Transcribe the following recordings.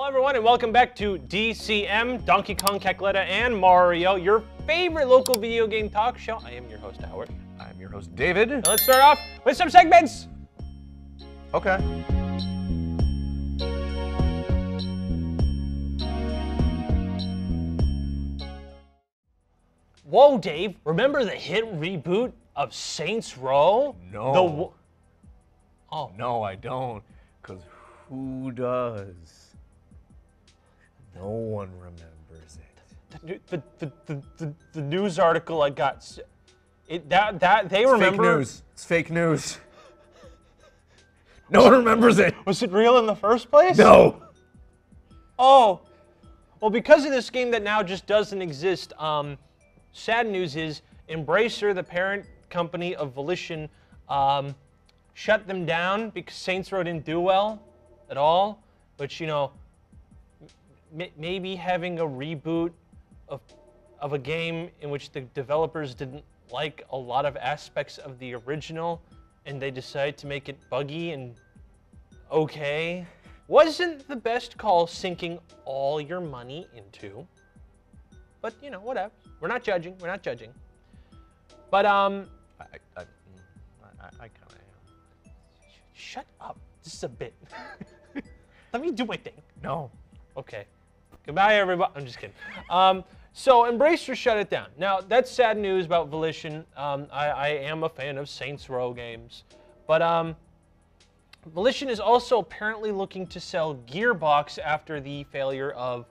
everyone, and welcome back to DCM, Donkey Kong, Cackletta, and Mario, your favorite local video game talk show. I am your host, Howard. I'm your host, David. Now let's start off with some segments. Okay. Whoa, Dave, remember the hit reboot of Saints Row? No. Oh. No, I don't. Because who does? No one remembers it. The news article I got, they remember. Fake news. It's fake news. No one remembers it. Was it real in the first place? No. Oh, well, because of this game that now just doesn't exist, sad news is Embracer, the parent company of Volition, shut them down because Saints Row didn't do well at all, which, you know, maybe having a reboot of a game in which the developers didn't like a lot of aspects of the original and they decided to make it buggy and okay wasn't the best call sinking all your money into. But, you know, whatever. We're not judging. We're not judging. But, I kind of am. Shut up. This is a bit. Let me do my thing. No. Okay. Goodbye, everybody. I'm just kidding. So Embracer shut it down. Now, that's sad news about Volition. I am a fan of Saints Row games. But Volition is also apparently looking to sell Gearbox after the failure of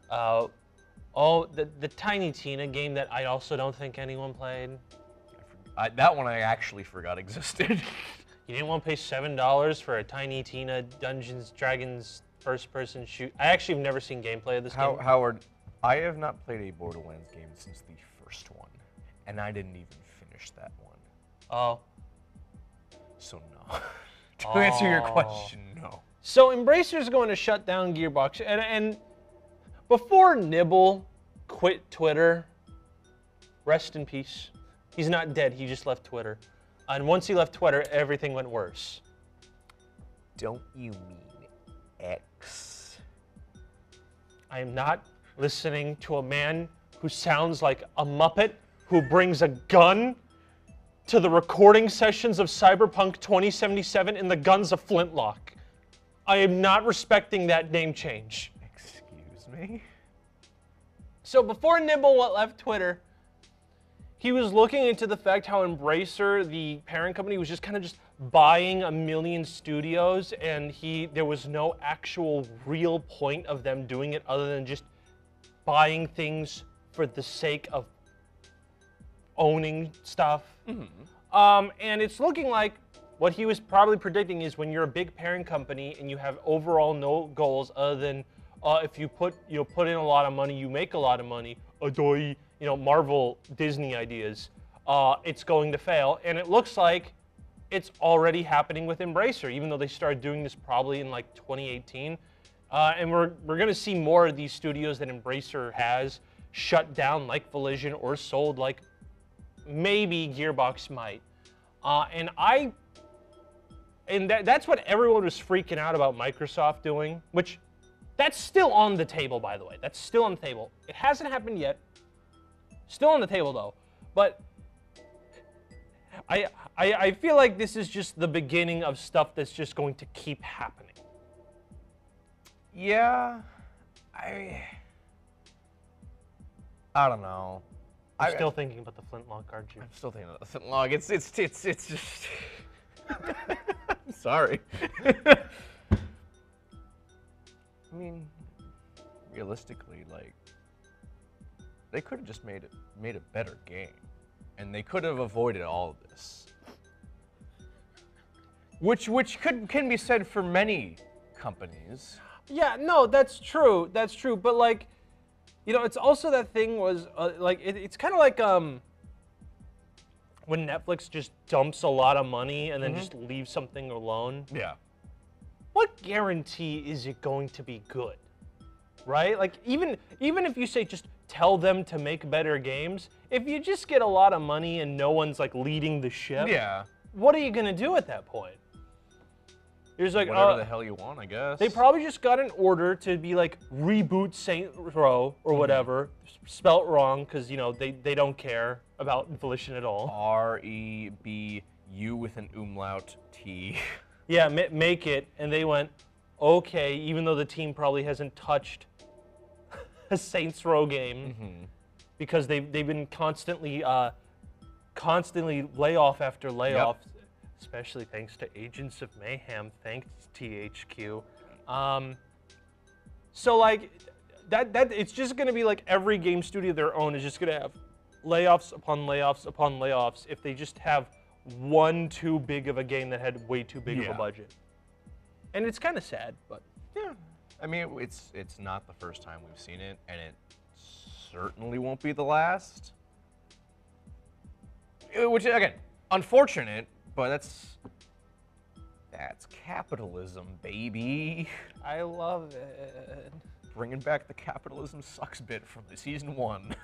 the Tiny Tina game that I also don't think anyone played. That one I actually forgot existed. You didn't want to pay $7 for a Tiny Tina Dungeons Dragons first-person shoot. I actually have never seen gameplay of this game. Howard, I have not played a Borderlands game since the first one, and I didn't even finish that one. Oh. So no. To answer your question, no. So Embracer's going to shut down Gearbox, and before Nibble quit Twitter, rest in peace. He's not dead, he just left Twitter. And once he left Twitter, everything went worse. Don't you mean X? I am not listening to a man who sounds like a Muppet who brings a gun to the recording sessions of Cyberpunk 2077 in the guns of Flintlock. I am not respecting that name change. Excuse me? So before Nibble left Twitter, he was looking into the fact how Embracer, the parent company, was just kind of just buying a million studios, and there was no actual real point of them doing it other than just buying things for the sake of owning stuff. Mm-hmm. And it's looking like what he was probably predicting is when you're a big parent company and you have overall no goals other than if you put in a lot of money, you make a lot of money. You know, Marvel, Disney ideas, it's going to fail. And it looks like it's already happening with Embracer, even though they started doing this probably in like 2018. And we're going to see more of these studios that Embracer has shut down, like Volition, or sold, like maybe Gearbox might. And that's what everyone was freaking out about Microsoft doing, which that's still on the table, by the way. That's still on the table. It hasn't happened yet. Still on the table, though. But I feel like this is just the beginning of stuff that's just going to keep happening. Yeah, I don't know. I'm still thinking about the Flintlock, aren't you? I'm still thinking about the Flintlock. It's just. I'm sorry. I mean, realistically, like, they could have just made a better game, and they could have avoided all of this. Which can be said for many companies. Yeah, no, that's true. That's true. But like, you know, it's also that thing was like it's kind of like when Netflix just dumps a lot of money and then just leaves something alone. Yeah. What guarantee is it going to be good? Right? Like even if you say just tell them to make better games, if you just get a lot of money and no one's like leading the ship, yeah, what are you gonna do at that point? He's like, whatever the hell you want, I guess. They probably just got an order to be like, reboot Saints Row or whatever, spelt wrong, because, you know, they don't care about Volition at all. R-E-B-U with an umlaut T. Yeah, make it, and they went, okay, even though the team probably hasn't touched a Saints Row game, because they've been constantly layoff after layoff, especially thanks to Agents of Mayhem, thanks THQ. So like that it's just gonna be like every game studio their own is just gonna have layoffs upon layoffs upon layoffs if they just have one too big of a game that had way too big of a budget. And it's kind of sad, but yeah. I mean, it's not the first time we've seen it, and it certainly won't be the last. Which, again, unfortunate, but that's capitalism, baby. I love it. Bringing back the capitalism sucks bit from the season 1.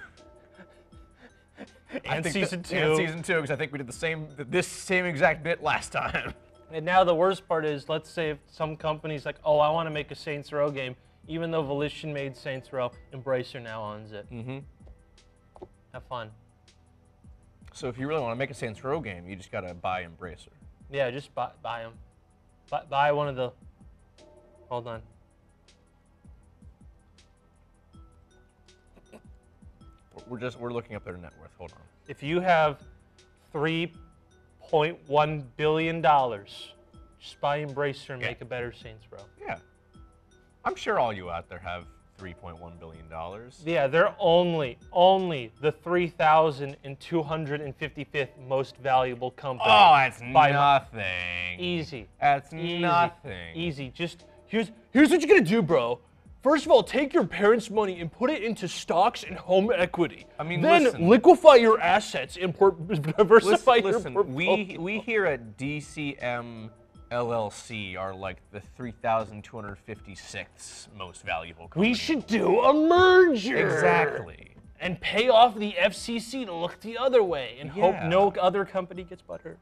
And season 2. And season 2, because I think we did this same exact bit last time. And now the worst part is, let's say if some company's like, oh, I want to make a Saints Row game, even though Volition made Saints Row, Embracer now owns it. Have fun. So if you really want to make a Saints Row game, you just got to buy Embracer. Yeah, just buy them. Buy one of the... Hold on. We're looking up their net worth. Hold on. If you have $3.1 billion, just buy Embracer and make a better Saints Row. Yeah. I'm sure all you out there have $3.1 billion. Yeah, they're only the 3,255th most valuable company. Oh, that's nothing. Easy. That's Easy. nothing. Easy. Just here's what you're gonna do, bro. First of all, take your parents' money and put it into stocks and home equity. I mean, then listen, liquefy your assets and diversify your portfolio. we here at DCM LLC are like the 3,256th most valuable company. We should do a merger. Exactly. And pay off the FCC to look the other way and hope no other company gets butthurt.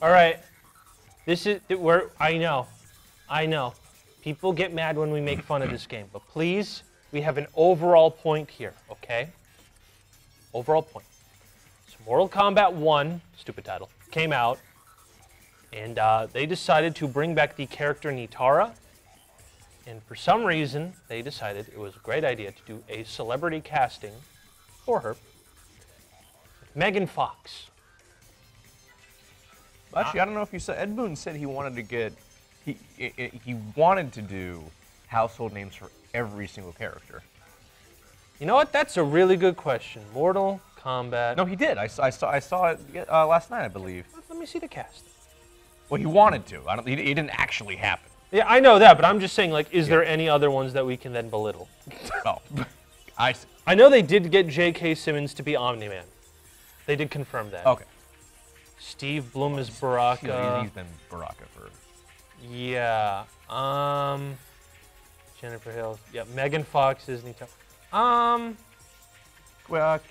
All right, this is where I know. People get mad when we make fun of this game, but please, we have an overall point here, okay? Overall point. So Mortal Kombat 1, stupid title, came out, and they decided to bring back the character Nitara, and for some reason, they decided it was a great idea to do a celebrity casting for her with Megan Fox. Actually, I don't know if you said, Ed Boon said he wanted to get, he wanted to do household names for every single character. You know what? That's a really good question. Mortal Kombat. No, he did. I saw it last night, I believe. Let me see the cast. Well, he wanted to. It didn't actually happen. Yeah, I know that, but I'm just saying, like, is there any other ones that we can then belittle? Oh, I see. I know they did get J.K. Simmons to be Omni-Man. They did confirm that. Okay. Steve Blum is Baraka. He's been Baraka for... Yeah. Jennifer Hill. Yeah, Megan Fox is Nitara.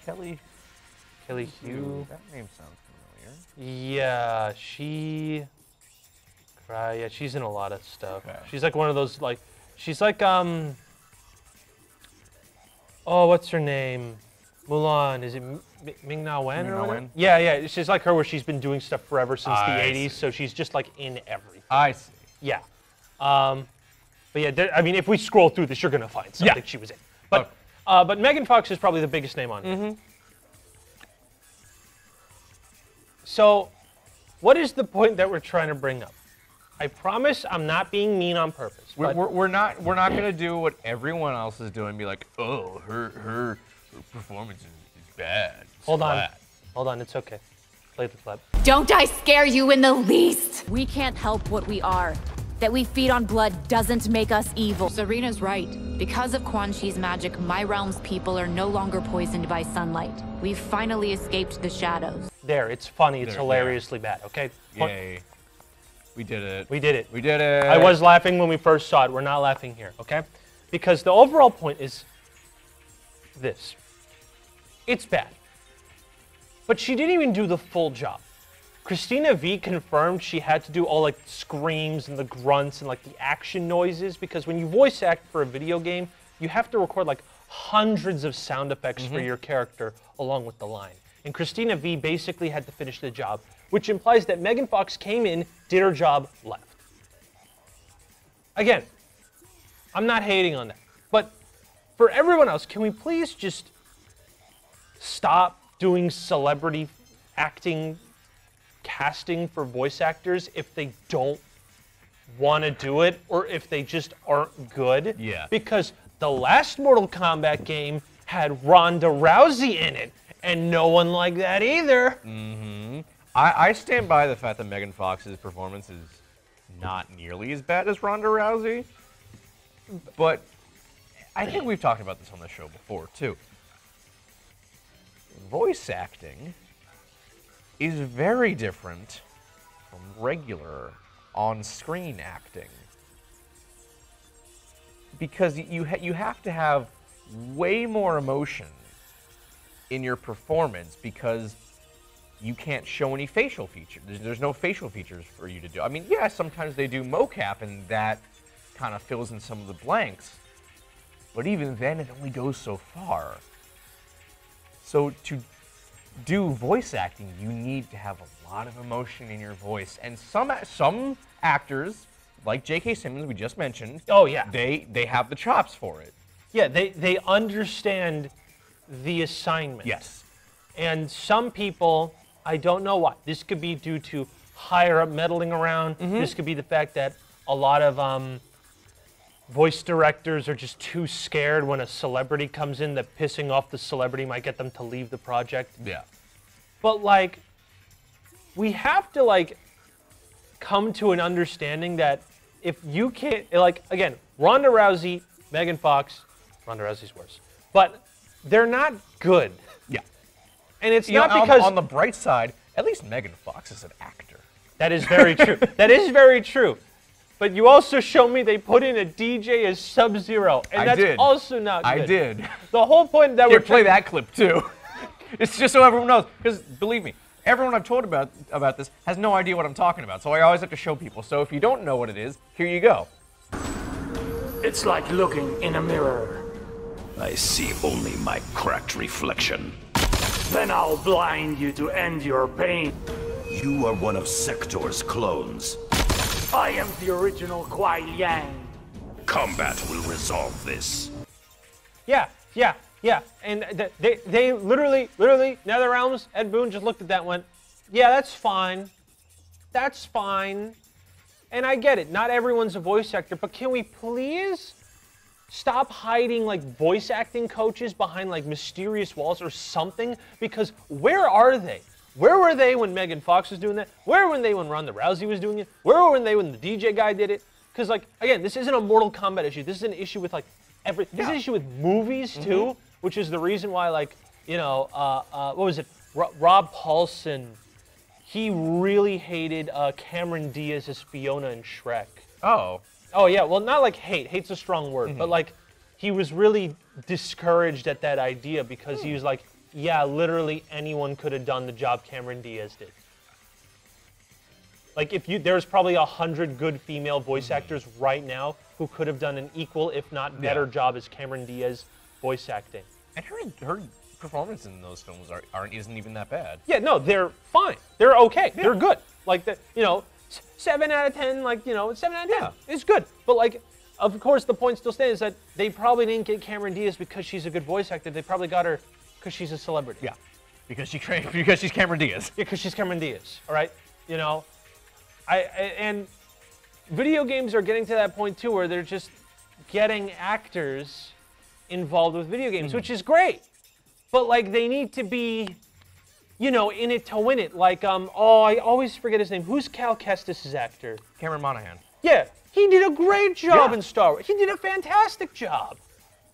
Kelly Hugh. That name sounds familiar. Yeah, she's in a lot of stuff. Okay. She's like one of those, like, she's like, oh, what's her name? Mulan, is it Ming-Na Wen or whatever? Yeah, she's like her where she's been doing stuff forever since the 80s, so she's just like in everything. I see. Yeah. But yeah, I mean, if we scroll through this, you're gonna find something she was in. But, but Megan Fox is probably the biggest name on here. So, what is the point that we're trying to bring up? I promise I'm not being mean on purpose. We're not gonna do what everyone else is doing and be like, oh, her performance is bad. Hold on, it's okay. Play the clip. Don't I scare you in the least? We can't help what we are. That we feed on blood doesn't make us evil. Serena's right. Because of Quan Chi's magic, my realm's people are no longer poisoned by sunlight. We've finally escaped the shadows. There, it's funny, it's hilariously bad, okay? Yay. We did it. We did it. We did it. I was laughing when we first saw it. We're not laughing here, okay? Because the overall point is this. It's bad. But she didn't even do the full job. Christina V confirmed she had to do all like screams and the grunts and like the action noises, because when you voice act for a video game, you have to record like hundreds of sound effects for your character along with the line. And Christina V basically had to finish the job, which implies that Megan Fox came in, did her job, left. Again, I'm not hating on that. But for everyone else, can we please just stop doing celebrity acting casting for voice actors if they don't want to do it or if they just aren't good? Yeah. Because the last Mortal Kombat game had Ronda Rousey in it, and no one liked that either. I stand by the fact that Megan Fox's performance is not nearly as bad as Ronda Rousey, but I think we've talked about this on the show before, too. Voice acting is very different from regular on-screen acting. Because you have to have way more emotion in your performance because you can't show any facial features. There's no facial features for you to do. I mean, yeah, sometimes they do mocap and that kind of fills in some of the blanks. But even then, it only goes so far. So to do voice acting, you need to have a lot of emotion in your voice. And some actors, like J.K. Simmons, we just mentioned, Oh, yeah. they have the chops for it. Yeah, they understand the assignment. Yes. And some people, I don't know why. This could be due to higher up meddling around. This could be the fact that a lot of voice directors are just too scared when a celebrity comes in that pissing off the celebrity might get them to leave the project. Yeah. But, like, we have to, like, come to an understanding that if you can't, like, again, Ronda Rousey, Megan Fox, Ronda Rousey's worse, but they're not good. Yeah. And it's You not know, because... on the bright side, at least Megan Fox is an actor. That is very true. That is very true. But you also show me they put in a DJ as Sub-Zero, and I that's did. also not good. I did. The whole point that Here, we're play that clip too. It's just so everyone knows, because believe me, everyone I've told about this has no idea what I'm talking about. So I always have to show people. So if you don't know what it is, here you go. It's like looking in a mirror. I see only my cracked reflection. Then I'll blind you to end your pain. You are one of Sector's clones. I am the original Kuai Yang. Combat will resolve this. Yeah. And they literally, NetherRealms, Ed Boon just looked at that and went, yeah, that's fine. That's fine. And I get it. Not everyone's a voice actor, but can we please stop hiding like voice acting coaches behind like mysterious walls or something? Because where are they? Where were they when Megan Fox was doing that? Where were they when Ronda Rousey was doing it? Where were they when the DJ guy did it? Because, like, again, this isn't a Mortal Kombat issue. This is an issue with, like, this is an issue with movies, too, which is the reason why, like, you know, what was it? Rob Paulson, he really hated Cameron Diaz as Fiona in Shrek. Oh. Oh, yeah, well, not like hate. Hate's a strong word. But, like, he was really discouraged at that idea because he was like, yeah, literally anyone could have done the job Cameron Diaz did. Like, there's probably 100 good female voice actors right now who could have done an equal, if not better, job as Cameron Diaz voice acting. And her performance in those films isn't even that bad. Yeah, no, they're fine. They're okay. Yeah. They're good. Like, 7 out of 10, like, 7 out of 10. Yeah. It's good. But, like, of course, the point still stands that they probably didn't get Cameron Diaz because she's a good voice actor. They probably got her because she's a celebrity. Yeah, because she's Cameron Diaz. Yeah, because she's Cameron Diaz, all right? And video games are getting to that point, too, where they're just getting actors involved with video games, which is great. But, like, they need to be, in it to win it. Like, I always forget his name. Who's Cal Kestis' actor? Cameron Monaghan. Yeah, he did a great job in Star Wars. He did a fantastic job.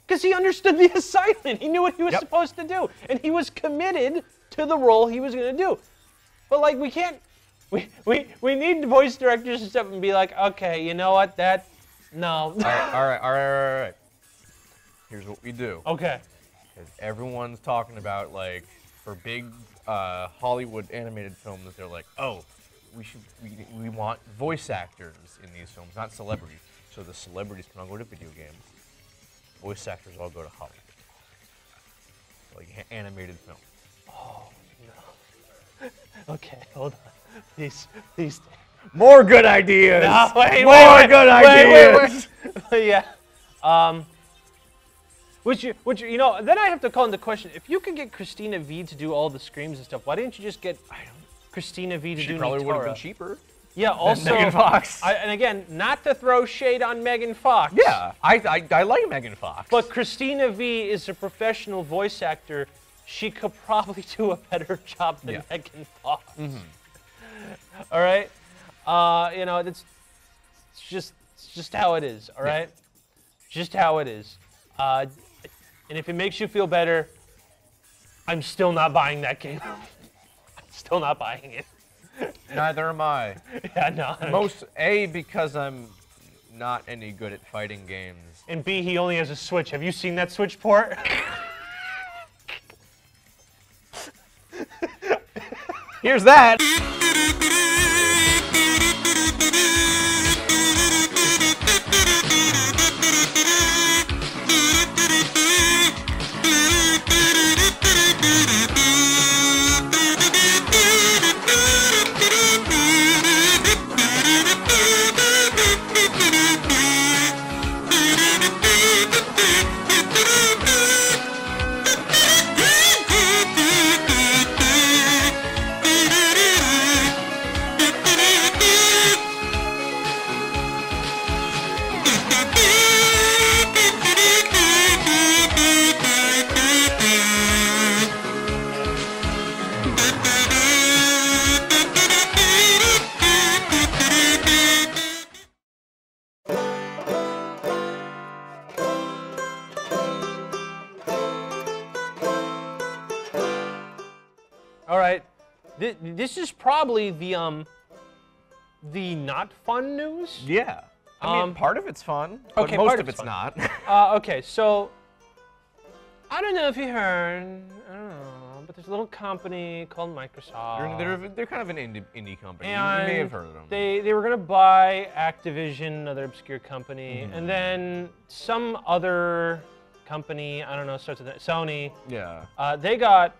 Because he understood the assignment. He knew what he was supposed to do. And he was committed to the role he was going to do. But, like, we can't... We need voice directors to step up and be like, okay, you know what, no. All right. Here's what we do. Okay. Because everyone's talking about, like, for big Hollywood animated films, they're like, oh, we want voice actors in these films, not celebrities. So the celebrities can all go to video games. Voice actors all go to Hollywood. Like animated film. Oh, no. Okay, hold on. Please. More good ideas! No, wait, More good ideas! Wait. Yeah. Which you know, then I have to call into question, if you could get Christina V to do all the screams and stuff, why didn't you just get Christina V to do Nitara? She probably would have been cheaper. Yeah, also, Megan Fox. And again, not to throw shade on Megan Fox. Yeah, I like Megan Fox. But Christina V is a professional voice actor. She could probably do a better job than Megan Fox. Mm-hmm. All right, you know, it's just how it is. All right, just how it is. And if it makes you feel better, I'm still not buying that game. I'm still not buying it. Neither am I. Yeah, no. Because I'm not any good at fighting games. And B, he only has a Switch. Have you seen that Switch port? Here's that. All right, this is probably the not fun news. Yeah. I mean, part of it's fun, but okay, most of it's not. Okay, so I don't know if you heard, I don't know, but there's a little company called Microsoft. They're kind of an indie company. And you may have heard of them. They were gonna buy Activision, another obscure company, and then some other company, I don't know, starts with Sony. Yeah. They got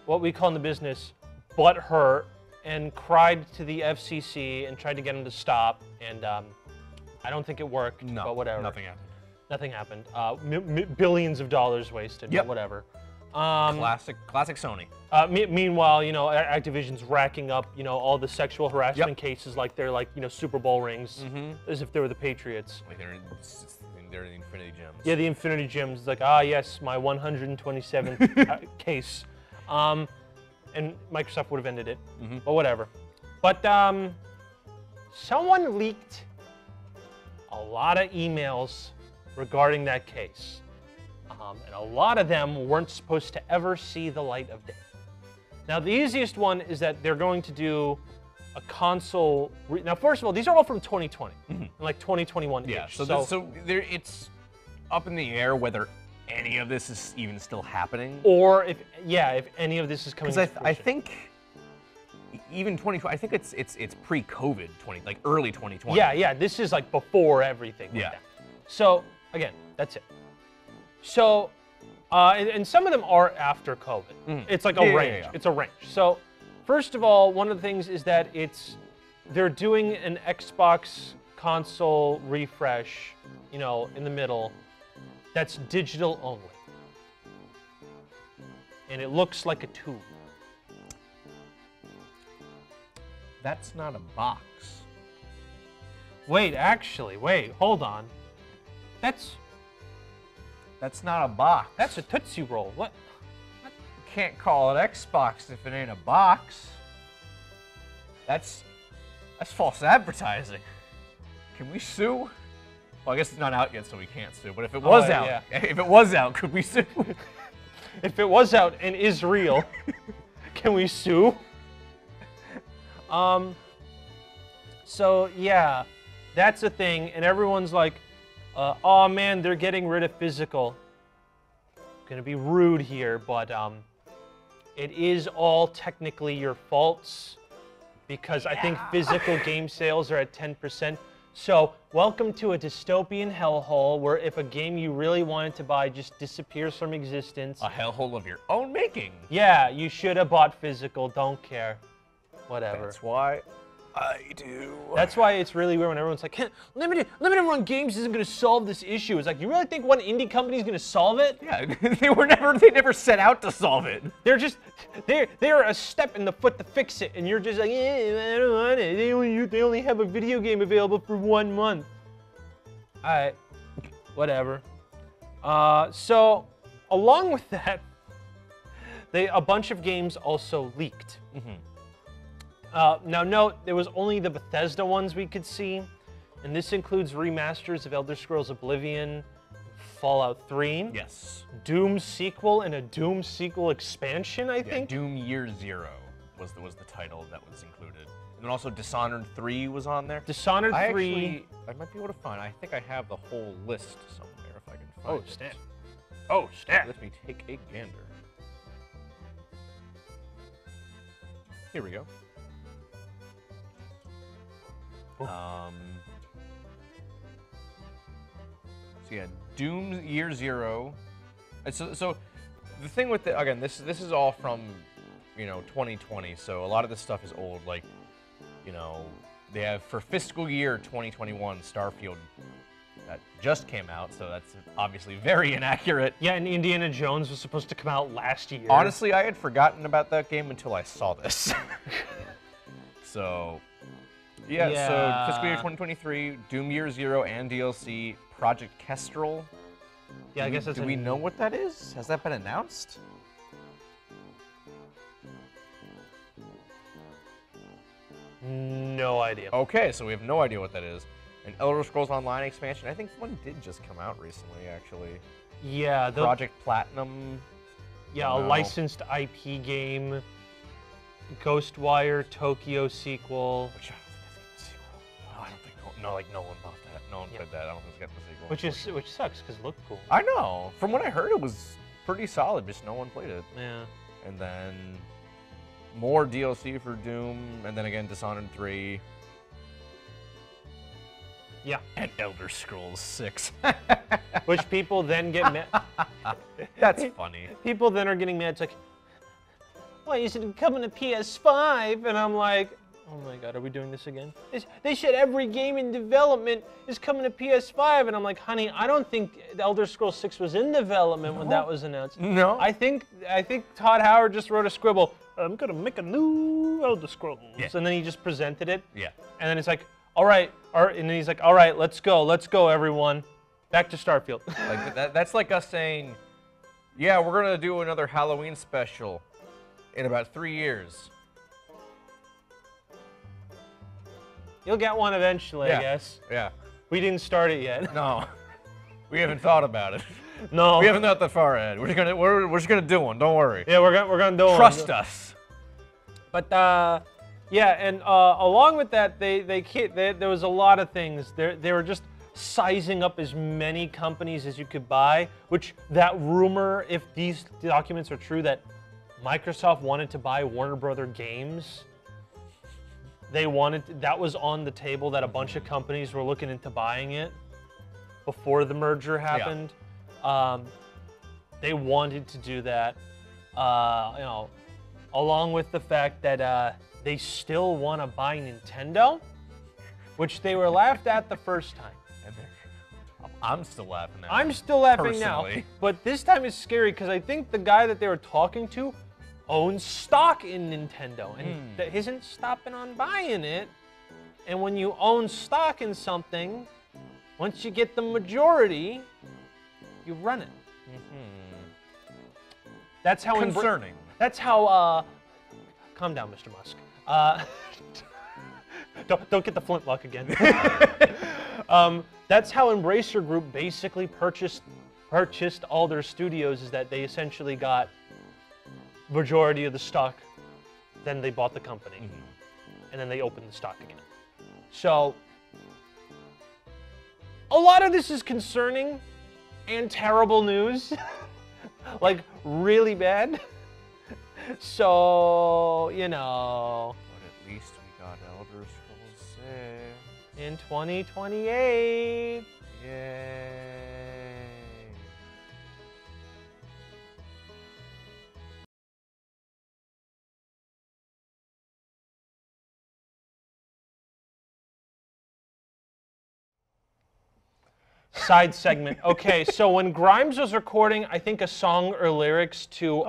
what we call in the business butt hurt and cried to the FCC and tried to get them to stop, and I don't think it worked. No, but whatever. nothing happened. Nothing happened. Billions of dollars wasted. Yep. But whatever. Classic Sony. Meanwhile, you know, Activision's racking up, you know, all the sexual harassment cases like they're like, you know, Super Bowl rings, as if they were the Patriots. Like they're the Infinity Gems. Yeah, the Infinity Gems. It's like, ah, yes, my 127th case. And Microsoft would have ended it, but whatever. But someone leaked a lot of emails regarding that case. And a lot of them weren't supposed to ever see the light of day. Now, the easiest one is that they're going to do a console. Now, first of all, these are all from 2020, and like 2021. Yeah, so it's up in the air whether any of this is even still happening, or if any of this is coming. Because I think even 2020, I think it's pre-COVID like early 2020. Yeah, this is like before everything. Yeah. Like that. So again, that's it. So, and some of them are after COVID. It's like a range. It's a range. So, first of all, one of the things is that they're doing an Xbox console refresh, you know, in the middle. That's digital only. And it looks like a tube. That's not a box. Wait, hold on. That's not a box. That's a Tootsie Roll. What? You can't call it Xbox if it ain't a box. That's false advertising. Can we sue? Well, I guess it's not out yet, so we can't sue. But if it was out, if it was out, could we sue? If it was out and is real, can we sue? So yeah, that's a thing, and everyone's like, oh man, they're getting rid of physical. gonna be rude here, but it is all technically your faults because I think physical game sales are at 10%. So welcome to a dystopian hellhole where if a game you really wanted to buy just disappears from existence. A hellhole of your own making. Yeah, you should have bought physical. Don't care. Whatever. That's why I do. That's why it's really weird when everyone's like, limited run games isn't going to solve this issue. It's like, you really think one indie company is going to solve it? Yeah, they never set out to solve it. They're a step in the foot to fix it, and you're just like, I don't want it. They only have a video game available for 1 month. Alright, whatever. So, along with that, a bunch of games also leaked. Now note, there was only the Bethesda ones we could see, and this includes remasters of Elder Scrolls Oblivion, Fallout 3, Yes. Doom sequel, and a Doom sequel expansion, I think? Doom Year Zero was the title that was included. And then also Dishonored 3 was on there. Dishonored 3... I might be able to find, I think I have the whole list somewhere if I can find it. snap. Oh, snap. Let me take a gander. Here we go. So yeah, Doom Year Zero. So the thing with the, again, this is all from, 2020. So a lot of this stuff is old. Like, they have for fiscal year 2021 Starfield that just came out. So that's obviously very inaccurate. Yeah, and Indiana Jones was supposed to come out last year. Honestly, I had forgotten about that game until I saw this. So. Yeah, so fiscal year 2023, Doom Year Zero and DLC, Project Kestrel. Yeah, I guess that's... Do we know what that is? Has that been announced? No idea. Okay, so we have no idea what that is. An Elder Scrolls Online expansion. I think one did just come out recently, actually. Yeah, Project Platinum. Yeah, a licensed IP game. Ghostwire Tokyo sequel. Which I don't think no one bought that. No one played that. I don't think it's got the sequel. Which sucks because it looked cool. I know. From what I heard, it was pretty solid. Just no one played it. Yeah. And then more DLC for Doom, and then again Dishonored 3. Yeah. And Elder Scrolls 6. Which people then get mad. That's funny. People then are getting mad. It's like, why is it coming to PS5? And I'm like, oh my god, are we doing this again? They said every game in development is coming to PS5, and I'm like, honey, I don't think Elder Scrolls 6 was in development when that was announced. No. I think Todd Howard just wrote a scribble. I'm gonna make a new Elder Scrolls, and then he just presented it. Yeah. And then it's like, all right, and then he's like, all right, let's go, everyone, back to Starfield. Like that's like us saying, yeah, we're gonna do another Halloween special in about 3 years. You'll get one eventually, I guess. Yeah. We didn't start it yet. No. We haven't thought about it. No. We haven't thought that far ahead. We're just gonna do one. Don't worry. Yeah, we're gonna do one. Trust us. But yeah, and along with that, there was a lot of things. They were just sizing up as many companies as you could buy. Which that rumor, if these documents are true, that Microsoft wanted to buy Warner Brother Games. That was on the table, that a bunch of companies were looking into buying it before the merger happened. Yeah. They wanted to do that, along with the fact that they still want to buy Nintendo, which they were laughed at the first time. I'm still laughing now. I'm still laughing personally. now, but this time is scary because I think the guy that they were talking to owns stock in Nintendo, and that isn't stopping on buying it. And when you own stock in something, once you get the majority, you run it. That's how concerning. That's how. Calm down, Mr. Musk. Don't get the flintlock again. That's how Embracer Group basically purchased all their studios. Is that they essentially got majority of the stock, then they bought the company, and then they opened the stock again. So, a lot of this is concerning and terrible news. like really bad. So, you know. But at least we got Elder Scrolls 6. In 2028. Yay. Side segment. Okay, so when Grimes was recording, I think a song or lyrics to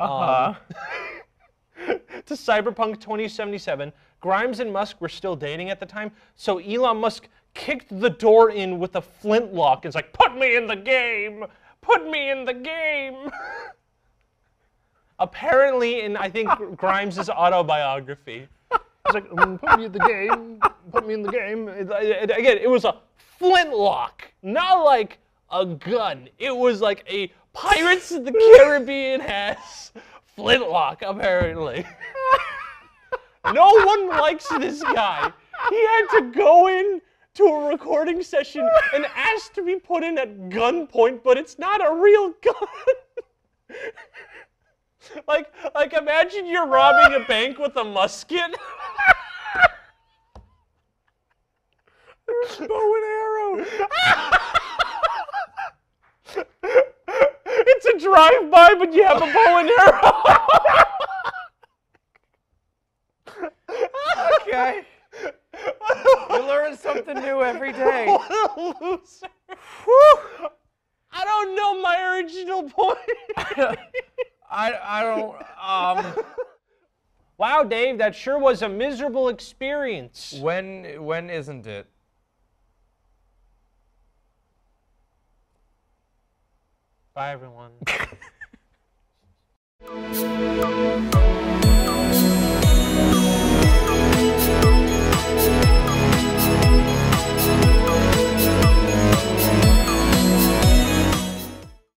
to Cyberpunk 2077, Grimes and Musk were still dating at the time. So Elon Musk kicked the door in with a flintlock. It's like, put me in the game, put me in the game. Apparently, in I think Grimes' autobiography, he's like, put me in the game, put me in the game. Again, it was a flintlock, not like a gun. It was like a Pirates of the Caribbean has flintlock, apparently. No one likes this guy. He had to go in to a recording session and ask to be put in at gunpoint, but it's not a real gun. like imagine you're robbing a bank with a musket. There's bow and arrow. It's a drive-by, but you have a bow and arrow. Okay. You learn something new every day. What a loser. Whew. I don't know my original point. I don't. Wow, Dave, that sure was a miserable experience. When isn't it? Bye, everyone.